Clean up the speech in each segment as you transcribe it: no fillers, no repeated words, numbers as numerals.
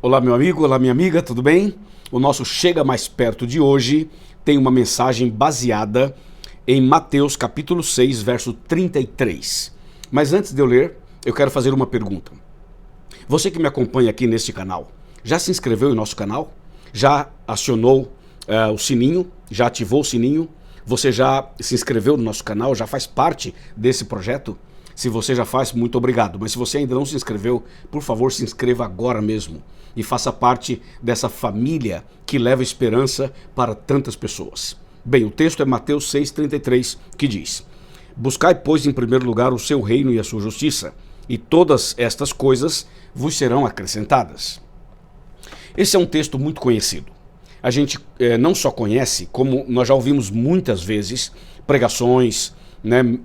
Olá meu amigo, olá minha amiga, tudo bem? O nosso Chega Mais Perto de hoje tem uma mensagem baseada em Mateus capítulo 6, verso 33. Mas antes de eu ler, eu quero fazer uma pergunta. Você que me acompanha aqui neste canal, já se inscreveu em nosso canal? Já acionou o sininho? Já ativou o sininho? Você já se inscreveu no nosso canal? Já faz parte desse projeto? Se você já faz, muito obrigado. Mas se você ainda não se inscreveu, por favor, se inscreva agora mesmo e faça parte dessa família que leva esperança para tantas pessoas. Bem, o texto é Mateus 6,33, que diz: Buscai, pois, em primeiro lugar o seu reino e a sua justiça, e todas estas coisas vos serão acrescentadas. Esse é um texto muito conhecido. A gente não só conhece, como nós já ouvimos muitas vezes pregações,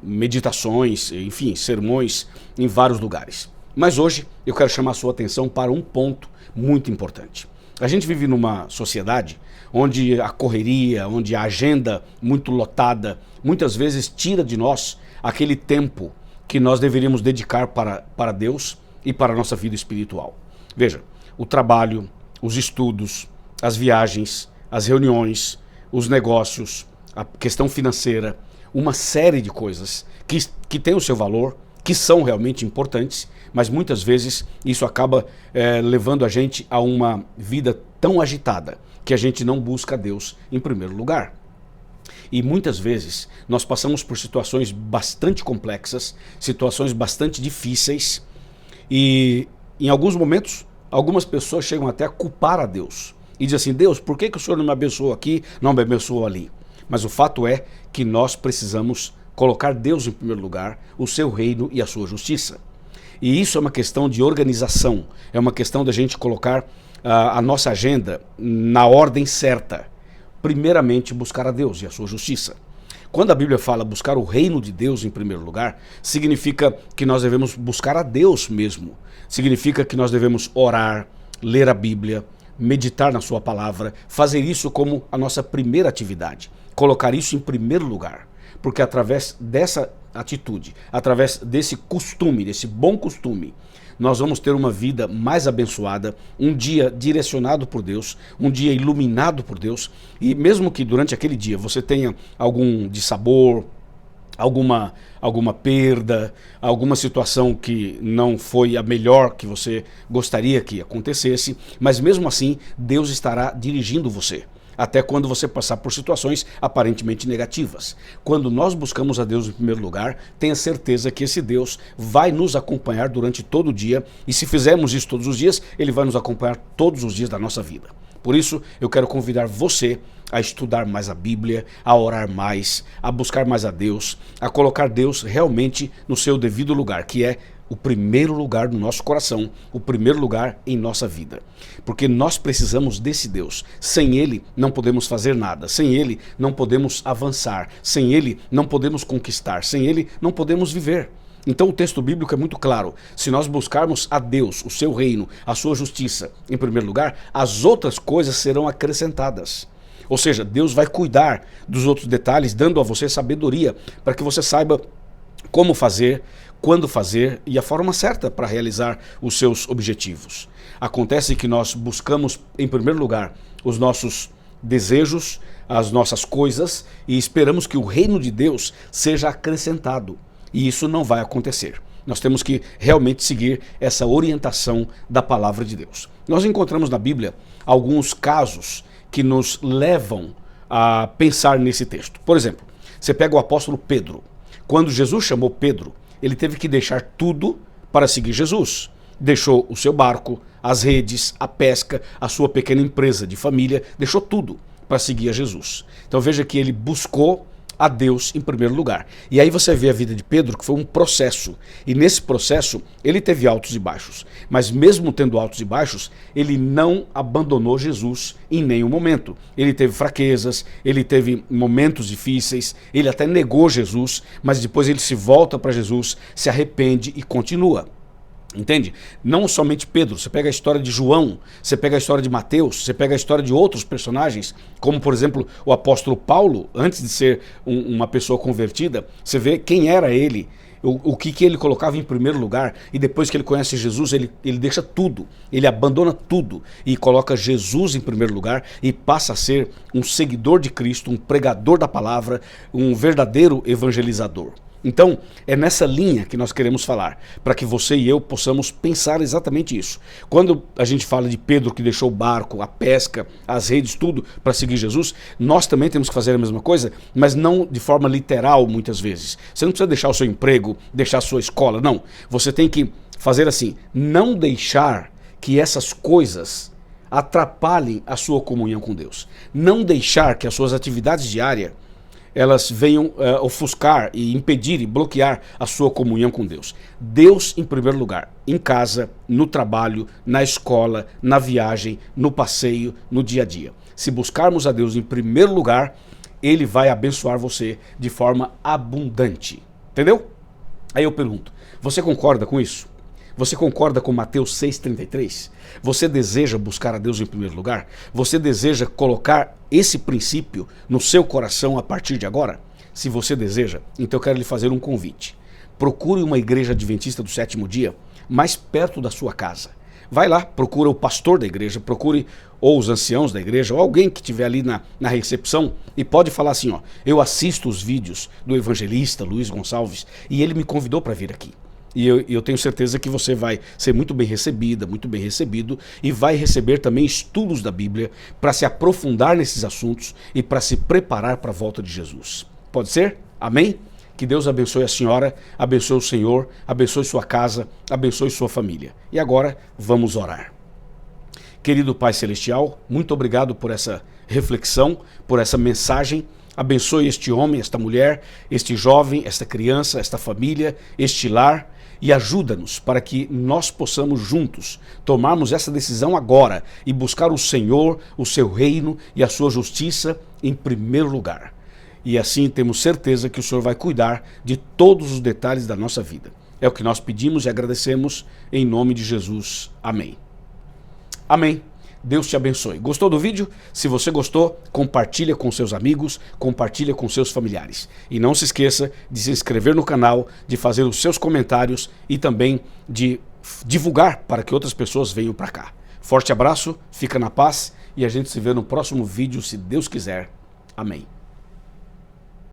meditações, enfim, sermões em vários lugares. Mas hoje eu quero chamar a sua atenção para um ponto muito importante. A gente vive numa sociedade onde a correria, onde a agenda muito lotada, muitas vezes tira de nós aquele tempo que nós deveríamos dedicar para Deus e para a nossa vida espiritual. Veja, o trabalho, os estudos, as viagens, as reuniões, os negócios, a questão financeira, uma série de coisas que têm o seu valor, que são realmente importantes, mas muitas vezes isso acaba levando a gente a uma vida tão agitada que a gente não busca Deus em primeiro lugar. E muitas vezes nós passamos por situações bastante complexas, situações bastante difíceis, e em alguns momentos algumas pessoas chegam até a culpar a Deus e dizem assim: Deus, por que o Senhor não me abençoou aqui, não me abençoou ali? Mas o fato é que nós precisamos colocar Deus em primeiro lugar, o seu reino e a sua justiça. E isso é uma questão de organização, é uma questão da gente colocar a nossa agenda na ordem certa. Primeiramente, buscar a Deus e a sua justiça. Quando a Bíblia fala buscar o reino de Deus em primeiro lugar, significa que nós devemos buscar a Deus mesmo. Significa que nós devemos orar, ler a Bíblia, meditar na sua palavra, fazer isso como a nossa primeira atividade. Colocar isso em primeiro lugar. Porque através dessa atitude, através desse costume, desse bom costume, nós vamos ter uma vida mais abençoada, um dia direcionado por Deus, um dia iluminado por Deus, e mesmo que durante aquele dia você tenha algum dissabor, alguma perda, alguma situação que não foi a melhor que você gostaria que acontecesse, mas mesmo assim Deus estará dirigindo você. Até quando você passar por situações aparentemente negativas. Quando nós buscamos a Deus em primeiro lugar, tenha certeza que esse Deus vai nos acompanhar durante todo o dia, e se fizermos isso todos os dias, Ele vai nos acompanhar todos os dias da nossa vida. Por isso, eu quero convidar você a estudar mais a Bíblia, a orar mais, a buscar mais a Deus, a colocar Deus realmente no seu devido lugar, que é o primeiro lugar no nosso coração, o primeiro lugar em nossa vida. Porque nós precisamos desse Deus. Sem Ele não podemos fazer nada. Sem Ele não podemos avançar. Sem Ele não podemos conquistar. Sem Ele não podemos viver. Então o texto bíblico é muito claro. Se nós buscarmos a Deus, o seu reino, a sua justiça em primeiro lugar, as outras coisas serão acrescentadas. Ou seja, Deus vai cuidar dos outros detalhes, dando a você sabedoria para que você saiba como fazer, quando fazer e a forma certa para realizar os seus objetivos. Acontece que nós buscamos, em primeiro lugar, os nossos desejos, as nossas coisas, e esperamos que o reino de Deus seja acrescentado. E isso não vai acontecer. Nós temos que realmente seguir essa orientação da palavra de Deus. Nós encontramos na Bíblia alguns casos que nos levam a pensar nesse texto. Por exemplo, você pega o apóstolo Pedro. Quando Jesus chamou Pedro, ele teve que deixar tudo para seguir Jesus. Deixou o seu barco, as redes, a pesca, a sua pequena empresa de família, deixou tudo para seguir a Jesus. Então veja que ele buscou a Deus em primeiro lugar. E aí você vê a vida de Pedro, que foi um processo. E nesse processo, ele teve altos e baixos. Mas mesmo tendo altos e baixos, ele não abandonou Jesus em nenhum momento. Ele teve fraquezas, ele teve momentos difíceis, ele até negou Jesus, mas depois ele se volta para Jesus, se arrepende e continua. Entende? Não somente Pedro, você pega a história de João, você pega a história de Mateus, você pega a história de outros personagens, como por exemplo o apóstolo Paulo, antes de ser uma pessoa convertida, você vê quem era ele o que ele colocava em primeiro lugar, e depois que ele conhece Jesus, ele deixa tudo, ele abandona tudo e coloca Jesus em primeiro lugar e passa a ser um seguidor de Cristo, um pregador da palavra, um verdadeiro evangelizador. Então, é nessa linha que nós queremos falar, para que você e eu possamos pensar exatamente isso. Quando a gente fala de Pedro que deixou o barco, a pesca, as redes, tudo para seguir Jesus, nós também temos que fazer a mesma coisa, mas não de forma literal muitas vezes. Você não precisa deixar o seu emprego, deixar a sua escola, não. Você tem que fazer assim, não deixar que essas coisas atrapalhem a sua comunhão com Deus. Não deixar que as suas atividades diárias elas venham ofuscar e impedir e bloquear a sua comunhão com Deus. Deus em primeiro lugar, em casa, no trabalho, na escola, na viagem, no passeio, no dia a dia. Se buscarmos a Deus em primeiro lugar, Ele vai abençoar você de forma abundante. Entendeu? Aí eu pergunto, você concorda com isso? Você concorda com Mateus 6,33? Você deseja buscar a Deus em primeiro lugar? Você deseja colocar esse princípio no seu coração a partir de agora? Se você deseja, então eu quero lhe fazer um convite. Procure uma igreja adventista do sétimo dia mais perto da sua casa. Vai lá, procura o pastor da igreja, procure ou os anciãos da igreja, ou alguém que estiver ali na recepção e pode falar assim, ó, eu assisto os vídeos do evangelista Luiz Gonçalves e ele me convidou para vir aqui. E eu tenho certeza que você vai ser muito bem recebida, muito bem recebido e vai receber também estudos da Bíblia para se aprofundar nesses assuntos e para se preparar para a volta de Jesus. Pode ser? Amém? Que Deus abençoe a senhora, abençoe o Senhor, abençoe sua casa, abençoe sua família. E agora vamos orar. Querido Pai Celestial, muito obrigado por essa reflexão, por essa mensagem. Abençoe este homem, esta mulher, este jovem, esta criança, esta família, este lar. E ajuda-nos para que nós possamos juntos tomarmos essa decisão agora e buscar o Senhor, o seu reino e a sua justiça em primeiro lugar. E assim temos certeza que o Senhor vai cuidar de todos os detalhes da nossa vida. É o que nós pedimos e agradecemos em nome de Jesus. Amém. Amém. Deus te abençoe. Gostou do vídeo? Se você gostou, compartilha com seus amigos, compartilha com seus familiares. E não se esqueça de se inscrever no canal, de fazer os seus comentários e também de divulgar para que outras pessoas venham para cá. Forte abraço, fica na paz e a gente se vê no próximo vídeo, se Deus quiser. Amém.